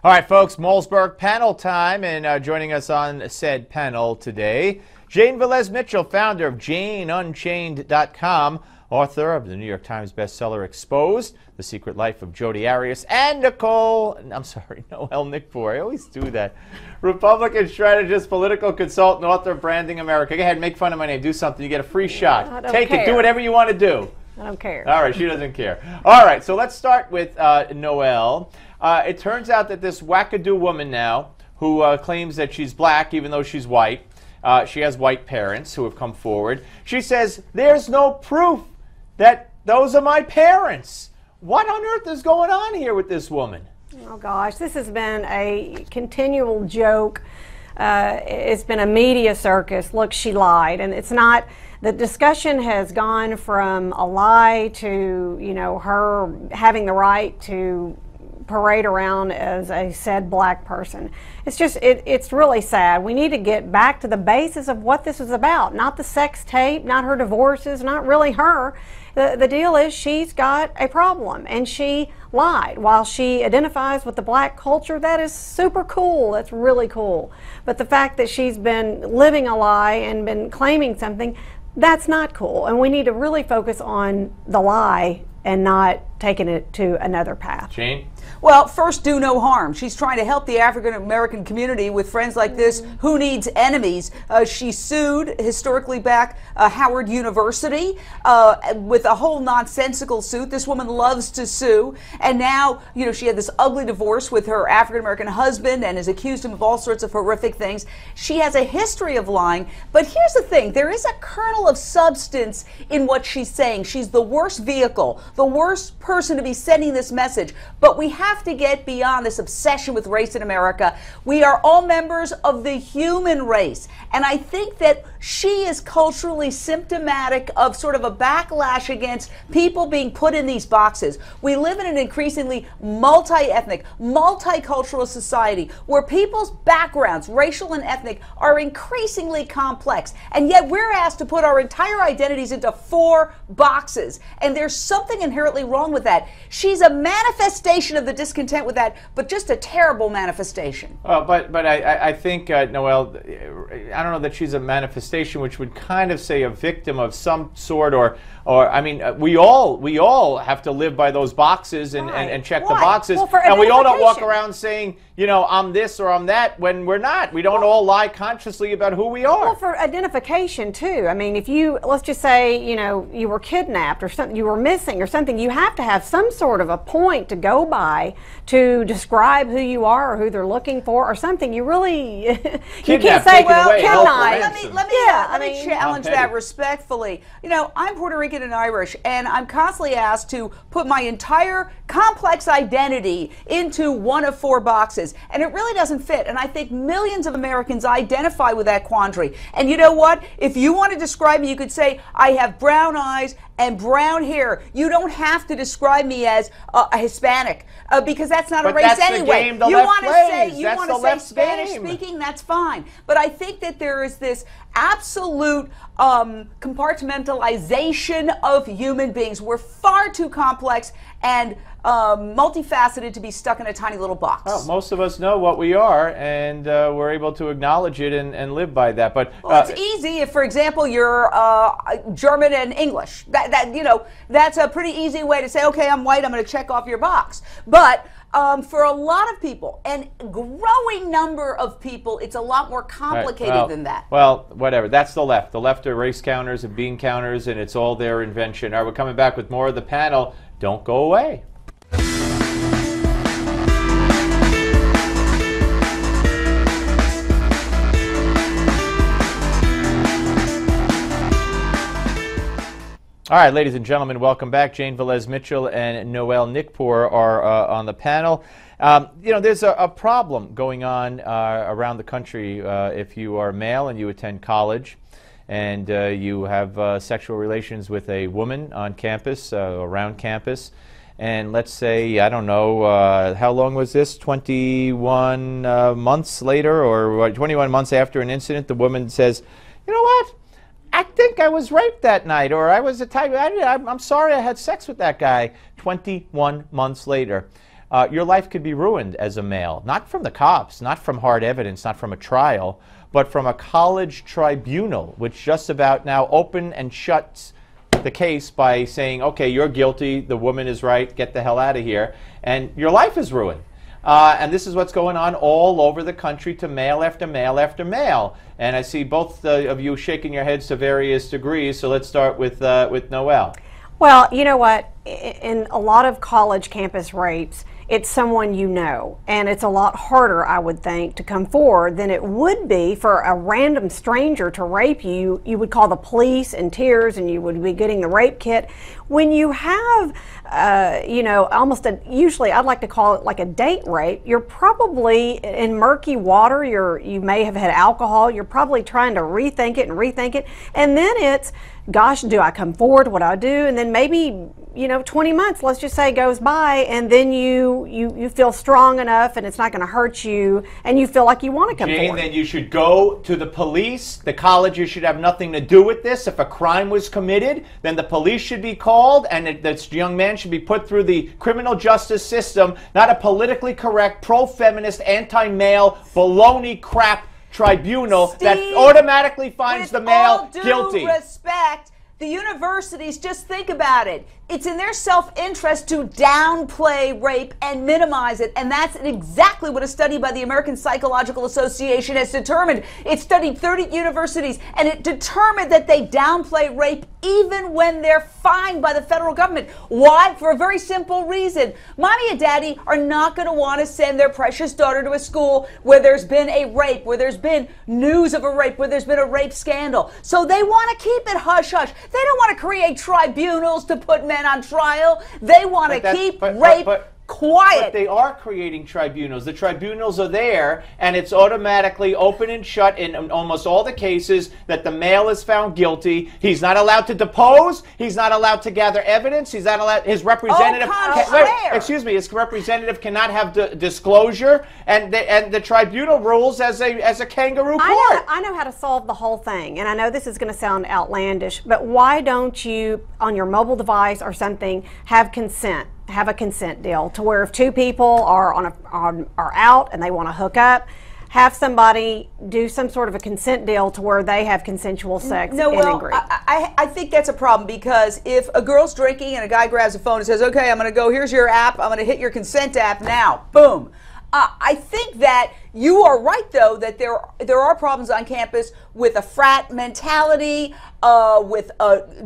All right, folks, Malzberg panel time, and joining us on said panel today, Jane Velez-Mitchell, founder of JaneUnchained.com, author of the New York Times bestseller Exposed, The Secret Life of Jodi, Arias, and Noelle Nikpour. I always do that. Republican strategist, political consultant, author of Branding America. Go ahead, make fun of my name. Do something. You get a free shot. Take it. Do whatever you want to do. I don't care. All right, she doesn't care. All right, so let's start with Noelle. It turns out that this wackadoo woman now, who claims that she's black even though she's white, she has white parents who have come forward. She says, there's no proof that those are my parents. What on earth is going on here with this woman? Oh gosh, this has been a continual joke. It's been a media circus. Look, she lied, and it's not. The discussion has gone from a lie to, you know, her having the right to parade around as a said black person. It's just, it's really sad. We need to get back to the basis of what this is about. Not the sex tape, not her divorces, not really her. The deal is she's got a problem, and she lied. While she identifies with the black culture, that is super cool. That's really cool. But the fact that she's been living a lie and been claiming something, that's not cool. And we need to really focus on the lie and not taking it to another path. Jane? Well, first, do no harm. She's trying to help the African-American community with friends like this. Who needs enemies? She sued, historically back, Howard University with a whole nonsensical suit. This woman loves to sue. And now, you know, she had this ugly divorce with her African-American husband and has accused him of all sorts of horrific things. She has a history of lying. But here's the thing. There is a kernel of substance in what she's saying. She's the worst vehicle, the worst person to be sending this message. But we have to get beyond this obsession with race in America. We are all members of the human race. And I think that she is culturally symptomatic of sort of a backlash against people being put in these boxes. We live in an increasingly multi-ethnic, multicultural society where people's backgrounds, racial and ethnic, are increasingly complex. And yet we're asked to put our entire identities into 4 boxes. And there's something inherently wrong with that. She's a manifestation of the discontent with that, but just a terrible manifestation. But I think, Noelle, I don't know that she's a manifestation, which would kind of say a victim of some sort, or I mean, we all have to live by those boxes and check the boxes, and we all don't walk around saying, you know, I'm this or I'm that when we're not. We don't all lie consciously about who we are. Well, for identification too. I mean, if you, let's just say, you know, you were kidnapped or something, you were missing or something, you have to have some sort of a point to go by to describe who you are or who they're looking for or something. You really, you can't say, well, let me challenge that respectfully. You know, I'm Puerto Rican and Irish, and I'm constantly asked to put my entire complex identity into one of 4 boxes, and it really doesn't fit. And I think millions of Americans identify with that quandary. And you know what? If you want to describe me, you could say I have brown eyes and brown hair. You don't have to describe me as a Hispanic because that's not a race anyway. You want to say Spanish speaking, that's fine. But I think that there is this absolute compartmentalization of human beings. We're far too complex and multifaceted to be stuck in a tiny little box. Well, most of us know what we are, and we're able to acknowledge it and live by that. But well, it's easy if, for example, you're German and English. You know, that's a pretty easy way to say, okay, I'm white, I'm going to check off your box. But for a lot of people, and a growing number of people, it's a lot more complicated than that. Well, whatever. That's the left. The left are race counters and bean counters, and it's all their invention. All right, we're coming back with more of the panel. Don't go away. All right, ladies and gentlemen, welcome back. Jane Velez-Mitchell and Noelle Nikpour are on the panel. You know, there's a problem going on around the country if you are male and you attend college and you have sexual relations with a woman on campus, around campus. And let's say, I don't know, how long was this? 21 months later, or 21 months after an incident, the woman says, you know what? I think I was raped that night, or I was I'm sorry I had sex with that guy 21 months later. your life could be ruined as a male. Not from the cops, not from hard evidence, not from a trial, but from a college tribunal, which just about now open and shuts the case by saying, okay, you're guilty, the woman is right, get the hell out of here, and your life is ruined. And this is what's going on all over the country to male after male after male. And I see both of you shaking your heads to various degrees, so let's start with Noelle. Well, you know what? In a lot of college campus rapes, it's someone you know, and it's a lot harder, I would think, to come forward than it would be for a random stranger to rape you. You would call the police in tears, and you would be getting the rape kit. When you have, you know, almost usually I'd like to call it like a date rape, you're probably in murky water, you may have had alcohol, you're probably trying to rethink it, and then it's, gosh, do I come forward, what do I do? And then maybe, you know, 20 months, let's just say, goes by, and then you feel strong enough and it's not going to hurt you, and you feel like you want to come forward. Then you should go to the police. The colleges should have nothing to do with this. If a crime was committed, then the police should be called, and this young man should be put through the criminal justice system, not a politically correct, pro-feminist, anti-male, baloney crap tribunal that automatically finds the male guilty. With all due respect, the universities, just think about it. It's in their self-interest to downplay rape and minimize it, and that's exactly what a study by the American Psychological Association has determined. It studied 30 universities, and it determined that they downplay rape even when they're fined by the federal government. Why? For a very simple reason. Mommy and daddy are not going to want to send their precious daughter to a school where there's been a rape, where there's been news of a rape, where there's been a rape scandal. So they want to keep it hush-hush. They don't want to create tribunals to put men on trial. They want to keep rape quiet. But they are creating tribunals. The tribunals are there, and it's automatically open and shut in almost all the cases that the male is found guilty. He's not allowed to depose. He's not allowed to gather evidence. He's not allowed. His representative. His representative cannot have disclosure, and the tribunal rules as a kangaroo court. I know how to solve the whole thing, and I know this is going to sound outlandish, but why don't you, on your mobile device or something, have consent? Have a consent deal to where if two people are are out and they want to hook up, have somebody do some sort of a consent deal to where they have consensual sex. No, well, I think that's a problem, because if a girl's drinking and a guy grabs a phone and says, okay, I'm going to go, here's your app, I'm going to hit your consent app now, boom. I think that you are right, though, that there are problems on campus with a frat mentality, with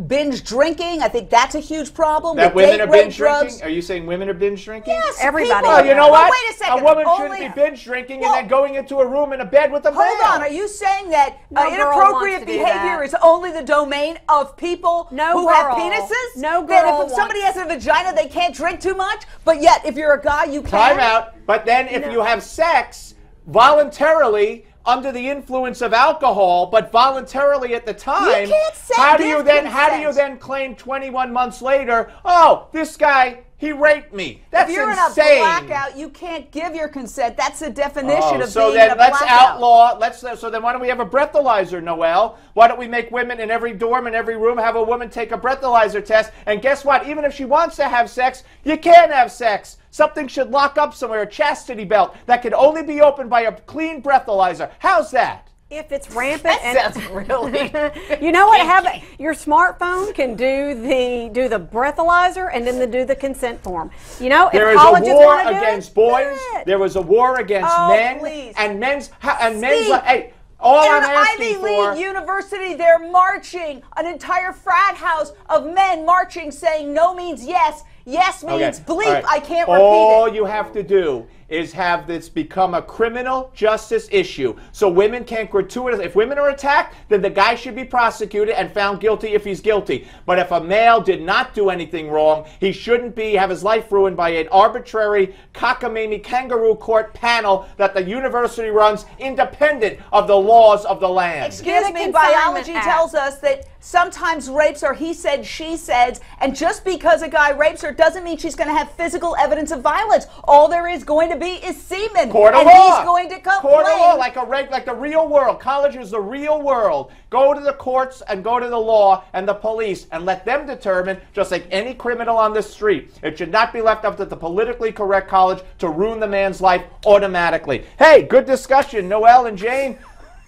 binge drinking. I think that's a huge problem. That women are binge drinking? Are you saying women are binge drinking? Yes, everybody. Well, you know what? Wait a second. A woman shouldn't be binge drinking and then going into a room in a bed with a male. Hold on. Are you saying that inappropriate behavior is only the domain of people who have penises? No girl. That if somebody has a vagina, they can't drink too much, but yet if you're a guy, you can? Time out. But then if you have sex voluntarily under the influence of alcohol, but voluntarily at the time, you can't say how do you then claim 21 months later, oh, this guy, he raped me? That's insane. If you're insane. in a blackout, you can't give your consent. That's the definition of so being then in a let's blackout. outlaw. So then why don't we have a breathalyzer, Noelle? Why don't we make women in every dorm, in every room, have a woman take a breathalyzer test? And guess what? Even if she wants to have sex, you can't have sex. Something should lock up somewhere, a chastity belt that can only be opened by a clean breathalyzer. How's that? If it's rampant, That sounds really. You know what? Your smartphone can do the breathalyzer and then do the consent form. You know, there if is colleges a war want to against do it, boys. There was a war against men please. and men's. Hey, all I'm asking Ivy League University, they're marching, an entire frat house of men marching, saying no means yes. Yes means bleep. Right. I can't repeat it. All you have to do is have this become a criminal justice issue. So women can't gratuitously, if women are attacked, then the guy should be prosecuted and found guilty if he's guilty. But if a male did not do anything wrong, he shouldn't have his life ruined by an arbitrary cockamamie kangaroo court panel that the university runs independent of the laws of the land. Excuse me, biology tells us that Sometimes rapes are he said, she said, and just because a guy rapes her doesn't mean she's going to have physical evidence of violence. All there is going to be is semen. Court of and law. He's going to complain. Court of law, like the real world. College is the real world. Go to the courts and go to the law and the police and let them determine, just like any criminal on the street. It should not be left up to the politically correct college to ruin the man's life automatically. Hey, good discussion, Noelle and Jane.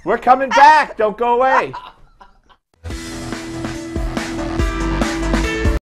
We're coming back. Don't go away.